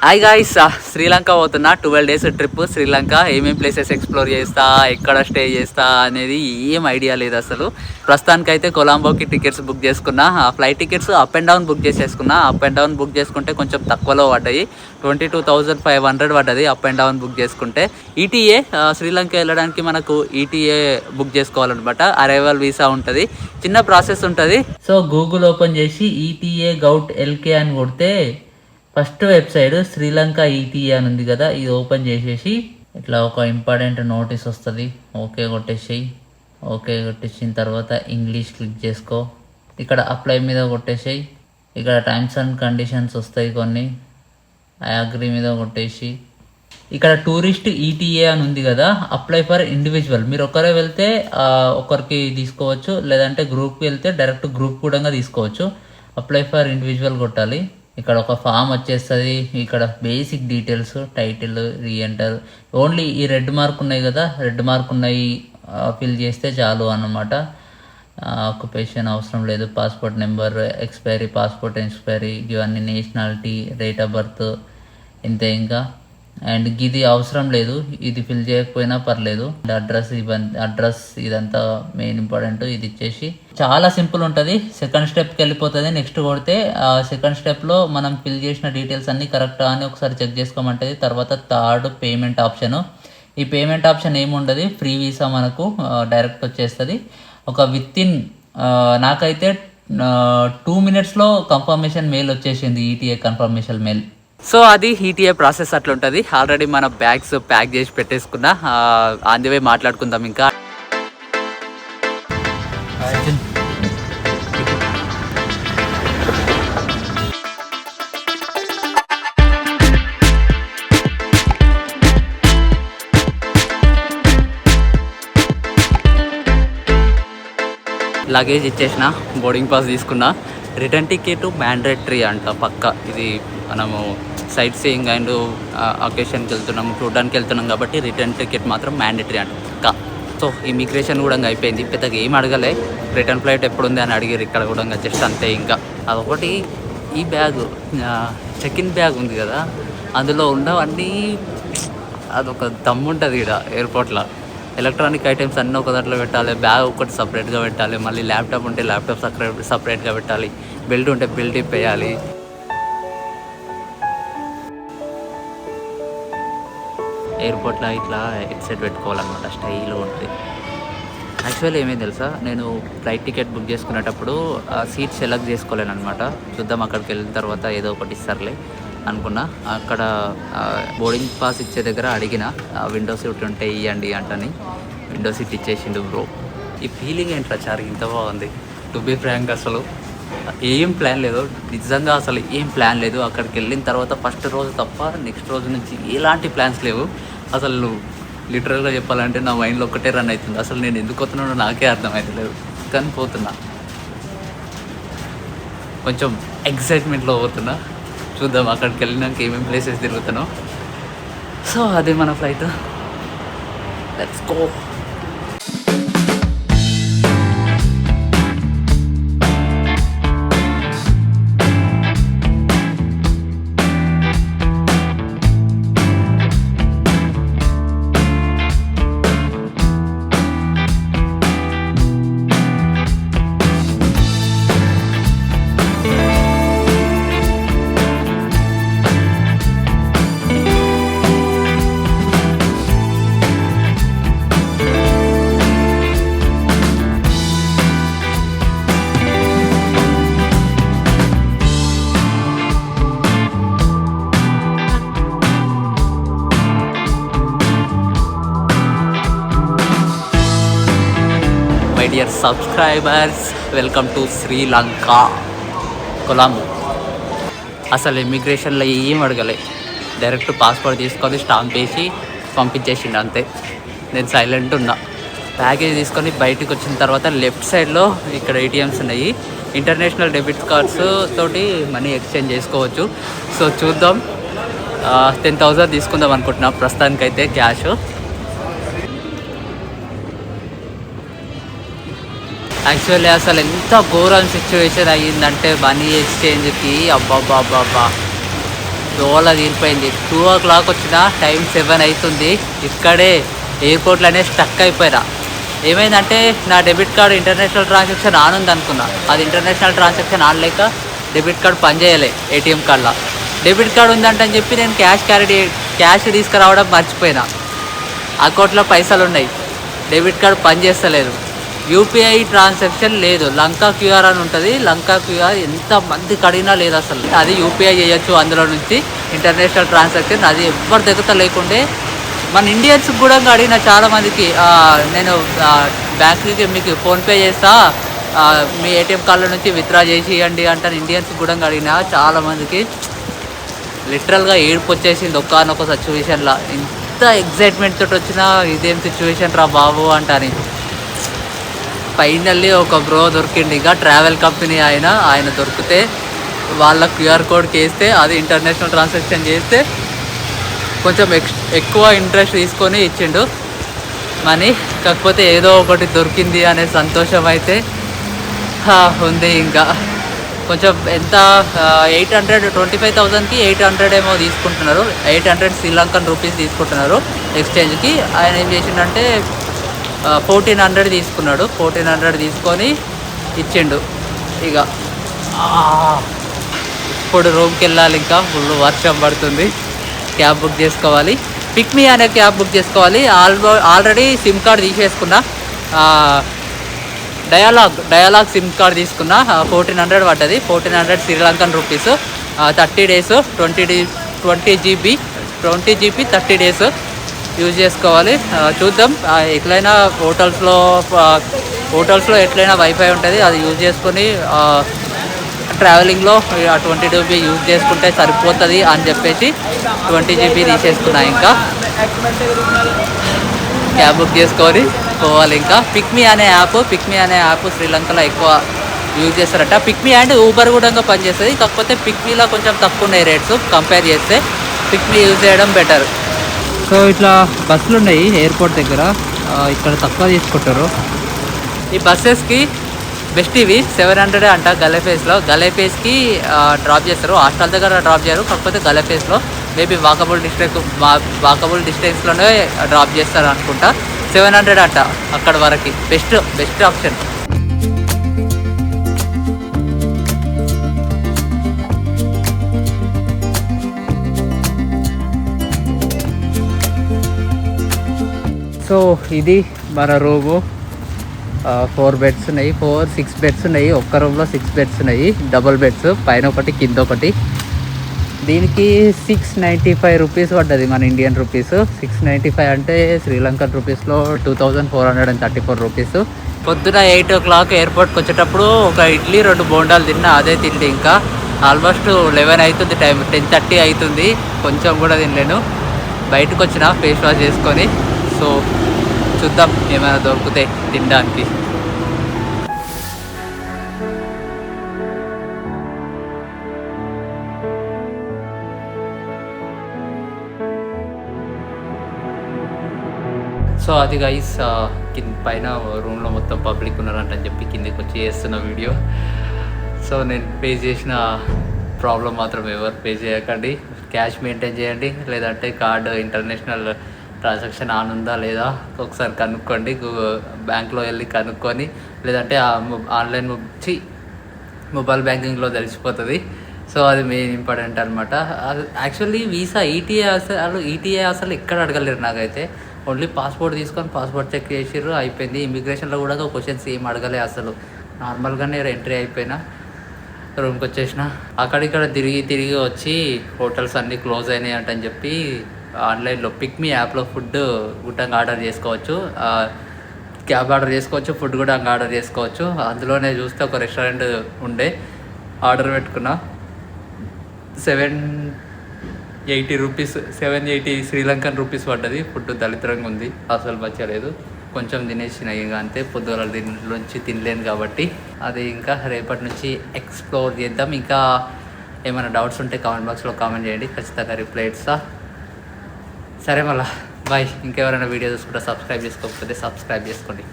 Hi guys, Sri Lanka పోతున్నా. 12 days trip Sri Lanka. ఏమేం places explore చేస్తా, ఎక్కడ స్టే చేస్తా అనేది ఏం ఐడియా లేదు అసలు. ప్రస్తుతానికైతే కొలంబోకి టికెట్స్ బుక్ చేసుకున్నా. Flight tickets up and down book చేసేసుకున్నా. అప్ అండ్ డౌన్ బుక్ చేసుకుంటే కొంచెం తక్కువలో పడ్డాయి. 22,500 పడ్డది అప్ అండ్ డౌన్ బుక్ చేసుకుంటే. ఈటీఏ శ్రీలంక వెళ్ళడానికి మనకు ఈటీఏ బుక్ చేసుకోవాలన్నమాట. అరైవల్ వీసా ఉంటుంది, చిన్న ప్రాసెస్ ఉంటుంది. సో గూగుల్ ఓపెన్ చేసి ఈటీఏ గౌట్ ఎల్కే అని కొడితే ఫస్ట్ వెబ్సైట్ శ్రీలంక ఈటీఏ అని ఉంది కదా, ఇది ఓపెన్ చేసేసి ఇట్లా ఒక ఇంపార్టెంట్ నోటీస్ వస్తుంది. ఓకే కొట్టేసేయి. ఓకే కొట్టేసిన తర్వాత ఇంగ్లీష్ క్లిక్ చేసుకో. ఇక్కడ అప్లై మీద కొట్టేసేయి. ఇక్కడ టర్మ్స్ అండ్ కండిషన్స్ వస్తాయి కొన్ని, ఐ అగ్రీ మీద కొట్టేసి ఇక్కడ టూరిస్ట్ ఈటీఏ అని ఉంది కదా, అప్లై ఫర్ ఇండివిజువల్. మీరు ఒకరే వెళ్తే ఒకరికి తీసుకోవచ్చు, లేదంటే గ్రూప్కి వెళ్తే డైరెక్ట్ గ్రూప్ కూడా తీసుకోవచ్చు. అప్లై ఫర్ ఇండివిజువల్ కొట్టాలి. ఇక్కడ ఒక ఫామ్ వచ్చేస్తుంది. ఇక్కడ basic details, title, re-enter. Only ఈ రెడ్ మార్క్ ఉన్నాయి కదా, రెడ్ మార్క్ ఉన్నాయి ఫిల్ చేస్తే చాలు అన్నమాట. ఆక్యుపేషన్ అవసరం లేదు. Passport number, expiry, passport expiry, ఇవన్నీ, నేషనాలిటీ, డేట్ ఆఫ్ బర్త్, ఇంతే. ఇంకా అండ్ ఇది అవసరం లేదు, ఇది ఫిల్ చేయకపోయినా పర్లేదు. అడ్రస్ ఇదంతా మెయిన్ ఇంపార్టెంట్. ఇది ఇచ్చేసి చాలా సింపుల్ ఉంటుంది. సెకండ్ స్టెప్కి వెళ్ళిపోతుంది. నెక్స్ట్ కొడితే సెకండ్ స్టెప్లో మనం ఫిల్ చేసిన డీటెయిల్స్ అన్నీ కరెక్టా అని ఒకసారి చెక్ చేసుకోమంటుంది. తర్వాత థర్డ్ పేమెంట్ ఆప్షన్. ఈ పేమెంట్ ఆప్షన్ ఏముండదు, ఫ్రీ వీసా మనకు డైరెక్ట్ వచ్చేస్తుంది. ఒక వితిన్ నాకైతే 2 minutesలో కన్ఫర్మేషన్ మెయిల్ వచ్చేసింది, ఈటీఏ కన్ఫర్మేషన్ మెయిల్. సో అది ఈటీఏ ప్రాసెస్ అట్లుంటుంది. ఆల్రెడీ మన బ్యాగ్స్ ప్యాక్ చేసి పెట్టేసుకున్నా. ఆన్ ది వే మాట్లాడుకుందాం. ఇంకా లగేజ్ ఇచ్చేసిన, బోర్డింగ్ పాస్ తీసుకున్నా. రిటర్న్ టికెట్ మ్యాండేటరీ అంట పక్క. ఇది మనము సైట్ సీయింగ్ అండ్ అకేషన్కి వెళ్తున్నాము, చూడడానికి వెళ్తున్నాం కాబట్టి రిటర్న్ టికెట్ మాత్రం మ్యాండేటరీ అంట పక్క. సో ఇమిగ్రేషన్ కూడా అయిపోయింది. పెద్దగా ఏం అడగలే. రిటర్న్ ఫ్లైట్ ఎప్పుడుంది అని అడిగారు ఇక్కడ కూడా, జస్ట్ అంతే. ఇంకా అదొకటి. ఈ బ్యాగ్, చెక్ ఇన్ బ్యాగ్ ఉంది కదా, అందులో ఉన్నవన్నీ అదొక దమ్ము ఉంటుంది ఇక్కడ ఎయిర్పోర్ట్లో. ఎలక్ట్రానిక్ ఐటమ్స్ అన్నీ ఒక దాంట్లో పెట్టాలి, బ్యాగ్ ఒకటి సపరేట్గా పెట్టాలి, మళ్ళీ ల్యాప్టాప్ ఉంటే ల్యాప్టాప్ సపరేట్గా పెట్టాలి, బెల్ట్ ఉంటే బెల్ట్ ఇప్పేయాలి. ఎయిర్పోర్ట్లో ఇట్లా హెడ్సెట్ పెట్టుకోవాలన్నమాట, స్టైల్గా ఉంటుంది. యాక్చువల్లీ ఏమైంది తెలుసా, నేను ఫ్లైట్ టికెట్ బుక్ చేసుకునేటప్పుడు సీట్ సెలెక్ట్ చేసుకోలేను అనమాట. చూద్దాం అక్కడికి వెళ్ళిన తర్వాత ఏదో ఒకటి ఇస్తారులే అనుకున్నా. అక్కడ బోర్డింగ్ పాస్ ఇచ్చే దగ్గర అడిగిన, విండో సీట్ ఉంటే ఇవ్వండి అంటని. విండో సీట్ ఇచ్చేసిండు బ్రో. ఈ ఫీలింగ్ ఏంట్రా చారు ఇంత బాగుంది. టు బీ ఫ్రాంక్ అసలు ఏం ప్లాన్ లేదు, నిజంగా అసలు ఏం ప్లాన్ లేదు. అక్కడికి వెళ్ళిన తర్వాత ఫస్ట్ రోజు తప్ప నెక్స్ట్ రోజు నుంచి ఎలాంటి ప్లాన్స్ లేవు. అసలు లిటరల్గా చెప్పాలంటే నా మైండ్లో ఒక్కటే రన్ అవుతుంది. అసలు నేను ఎందుకు వస్తున్నానో నాకే అర్థమవుతలేదు, కానీ పోతున్నా. కొంచెం ఎక్సైట్మెంట్లో పోతున్నా. చూద్దాం అక్కడికి వెళ్ళినాక ఏమేమి ప్లేసెస్ తిరుగుతానో. సో అదే మన flight. Let's go. Dear subscribers, welcome to Sri Lanka, Colombo. అసలు ఇమిగ్రేషన్లో ఏం అడగలే, డైరెక్ట్ పాస్పోర్ట్ తీసుకొని స్టాంప్ వేసి పంపించేసిండు అంతే. నేను సైలెంట్ ఉన్నా. ప్యాకేజ్ తీసుకొని బయటకు వచ్చిన తర్వాత లెఫ్ట్ సైడ్లో ఇక్కడ ఏటీఎమ్స్ ఉన్నాయి. ఇంటర్నేషనల్ డెబిట్ కార్డ్స్ తోటి మనీ ఎక్స్చేంజ్ చేసుకోవచ్చు. సో చూద్దాం. 10,000 తీసుకుందాం అనుకుంటున్నా ప్రస్తుతానికైతే క్యాష్. యాక్చువల్లీ అసలు ఎంత ఘోరం సిచ్యువేషన్ అయ్యిందంటే మనీ ఎక్స్చేంజ్కి, అబ్బాబ్బాబ్బా దోల తీరిపోయింది. 2 o'clock వచ్చిన టైం 7 అవుతుంది. ఇక్కడే ఎయిర్పోర్ట్లోనే స్టక్ అయిపోయినా. ఏమైందంటే నా debit card international transaction on ఉంది అనుకున్నా. అది ఇంటర్నేషనల్ ట్రాన్సాక్షన్ ఆన్ లేక డెబిట్ కార్డు పనిచేయలే. ఏటీఎం కార్డులో డెబిట్ కార్డు ఉందంటని చెప్పి నేను క్యాష్ తీసుకురావడం మర్చిపోయినా. అకౌంట్లో పైసలు ఉన్నాయి, డెబిట్ కార్డు పనిచేస్తలేదు, యూపీఐ ట్రాన్సాక్షన్ లేదు. లంకా క్యూఆర్ అని ఉంటుంది. లంకా క్యూఆర్ ఎంతమంది కడిగినా లేదు అసలు. అది యూపీఐ చేయొచ్చు అందులో నుంచి ఇంటర్నేషనల్ ట్రాన్సాక్షన్. అది ఎవరి దగ్గర లేకుండే. మన ఇండియన్స్ కూడా అడిగిన చాలామందికి, నేను బ్యాంక్కి మీకు ఫోన్పే చేస్తా, మీ ఏటీఎం కార్డుల నుంచి విత్డ్రా చేసి ఇవ్వండి అంటాను. ఇండియన్స్ కూడా అడిగిన చాలామందికి లిటరల్గా ఏడుపు వచ్చేసింది ఒక్కనొక సిచ్యువేషన్లో. ఇంత ఎగ్జైట్మెంట్ తోటి వచ్చిన ఇదేం సిచ్యువేషన్ రా బాబు అంటాని. ఫైనల్లీ ఒక బ్రో దొరికింది. ఇంకా ట్రావెల్ కంపెనీ ఆయన దొరికితే వాళ్ళ క్యూఆర్ కోడ్కి వేస్తే అది ఇంటర్నేషనల్ ట్రాన్సాక్షన్ చేస్తే కొంచెం ఎక్కువ ఇంట్రెస్ట్ తీసుకొని ఇచ్చిండు మనీ. కాకపోతే ఏదో ఒకటి దొరికింది అనే సంతోషం అయితే ఉంది. ఇంకా కొంచెం ఎంత 25,000కి 800 ఏమో తీసుకుంటున్నారు. 800 శ్రీలంకన్ రూపీస్ తీసుకుంటున్నారు ఎక్స్చేంజ్కి. ఆయన ఏం చేసిండంటే 1400 తీసుకున్నాడు. 1400 తీసుకొని ఇచ్చిండు. ఇక ఇప్పుడు రూమ్కి వెళ్ళాలి. ఇంకా ఫుల్ వర్షం పడుతుంది. క్యాబ్ బుక్ చేసుకోవాలి. పిక్మీ అనే క్యాబ్ బుక్ చేసుకోవాలి. ఆల్రెడీ సిమ్ కార్డ్ తీసేసుకున్నా. డయాలాగ్ సిమ్ కార్డ్ తీసుకున్నా. 1400 పడ్డది. 1400 Sri Lankan rupees. 30 days 20 GB 30 days use చేసుకోవాలి. చూద్దాం. ఎట్లయినా హోటల్స్లో ఎట్లయినా వైఫై ఉంటుంది. అది యూజ్ చేసుకొని ట్రావెలింగ్లో 20 GB యూజ్ చేసుకుంటే సరిపోతుంది అని చెప్పేసి 20 GB తీసేసుకున్నా. ఇంకా క్యాబ్ బుక్ చేసుకొని పోవాలి. ఇంకా పిక్మీ అనే యాప్ శ్రీలంకలో ఎక్కువ యూజ్ చేస్తారట. పిక్మీ అండ్ ఊబర్ కూడా పనిచేస్తుంది. కాకపోతే పిక్మీలో కొంచెం తక్కువ ఉన్నాయి రేట్స్ కంపేర్ చేస్తే. పిక్మీ యూజ్ చేయడం బెటర్. సో ఇట్లా బస్సులు ఉన్నాయి ఎయిర్పోర్ట్ దగ్గర. ఇక్కడ తక్కువ తీసుకుంటారు. ఈ బస్సెస్కి బెస్ట్ ఇవి 700 అంట. గలేఫేస్కి డ్రాప్ చేస్తారు. హాస్టల్ దగ్గర డ్రాప్ చేయరు. కాకపోతే గలేఫేస్లో మేబీ వాకబుల్ డిస్టెన్స్లోనే డ్రాప్ చేస్తారు అనుకుంటా. 700 అంట అక్కడ వరకు. Best option. సో ఇది మన రూము. 4 బెడ్స్ ఉన్నాయి. 6 బెడ్స్ ఉన్నాయి. ఒక్క రూమ్లో 6 బెడ్స్ ఉన్నాయి. డబుల్ బెడ్స్, పైన ఒకటి కింద ఒకటి. దీనికి 695 రూపీస్ పడ్డది మన ఇండియన్ రూపీస్. 695 అంటే శ్రీలంకన్ రూపీస్లో 2434 రూపీస్. పొద్దున 8 o'clock ఎయిర్పోర్ట్కి వచ్చేటప్పుడు ఒక ఇడ్లీ 2 బోండాలు తిన్నా. అదే తిండి ఇంకా ఆల్మోస్ట్ 11 అవుతుంది టైం. 10:30 అవుతుంది. కొంచెం కూడా తినలేను. బయటకు వచ్చిన ఫేస్ వాష్ చేసుకొని. సో చూద్దాం ఏమైనా దొరుకుతాయి తినడానికి. సో అది గైస్ పైన రూమ్లో మొత్తం పబ్లిక్ ఉన్నారంటని చెప్పి కిందకి వచ్చి చేస్తున్న వీడియో. సో నేను పే చేసిన ప్రాబ్లం మాత్రం ఎవరు పే చేయకండి. క్యాష్ మెయింటైన్ చేయండి. లేదంటే కార్డు ఇంటర్నేషనల్ ట్రాన్సాక్షన్ ఆన్ ఉందా లేదా ఒకసారి కనుక్కోండి. బ్యాంక్లో వెళ్ళి కనుక్కొని, లేదంటే ఆన్లైన్ మొబైల్ బ్యాంకింగ్లో తెలిసిపోతుంది. సో అది మెయిన్ ఇంపార్టెంట్ అనమాట. యాక్చువల్లీ వీసా ఈటీఏ అసలు ఎక్కడ అడగలేరు నాకైతే. ఓన్లీ పాస్పోర్ట్ తీసుకొని పాస్పోర్ట్ చెక్ చేసిర్రు, అయిపోయింది. ఇమిగ్రేషన్లో కూడా క్వశ్చన్స్ ఏం అడగలే అసలు. నార్మల్గానే ఎంట్రీ అయిపోయినా రూమ్కి వచ్చేసిన. అక్కడిక్కడ తిరిగి వచ్చి హోటల్స్ అన్నీ క్లోజ్ అయినాయి అంటని చెప్పి ఆన్లైన్లో పిక్మీ యాప్లో ఫుడ్ గుట్టంగా ఆర్డర్ చేసుకోవచ్చు. క్యాబ్ ఆర్డర్ చేసుకోవచ్చు, ఫుడ్ కూడా ఆర్డర్ చేసుకోవచ్చు. అందులోనే చూస్తే ఒక రెస్టారెంట్ ఉండే ఆర్డర్ పెట్టుకున్నా. 780 రూపీస్ 780 శ్రీలంకన్ రూపీస్ పడ్డది. ఫుడ్ దళిద్రంగా ఉంది, అసలు మంచిగా కొంచెం తినేసిన. ఇక అంతే, పొద్దుగల దీనిలోంచి తినలేను కాబట్టి. అది ఇంకా రేపటి నుంచి ఎక్స్ప్లోర్ చేద్దాం. ఇంకా ఏమైనా డౌట్స్ ఉంటే కామెంట్ బాక్స్లో కామెంట్ చేయండి, ఖచ్చితంగా రిప్లై ఇస్తా. సరే మళ్ళా బాయ్. ఇంకెవరైనా వీడియో చూసుకుంటే సబ్స్క్రైబ్ చేసుకోకపోతే సబ్స్క్రైబ్ చేసుకోండి.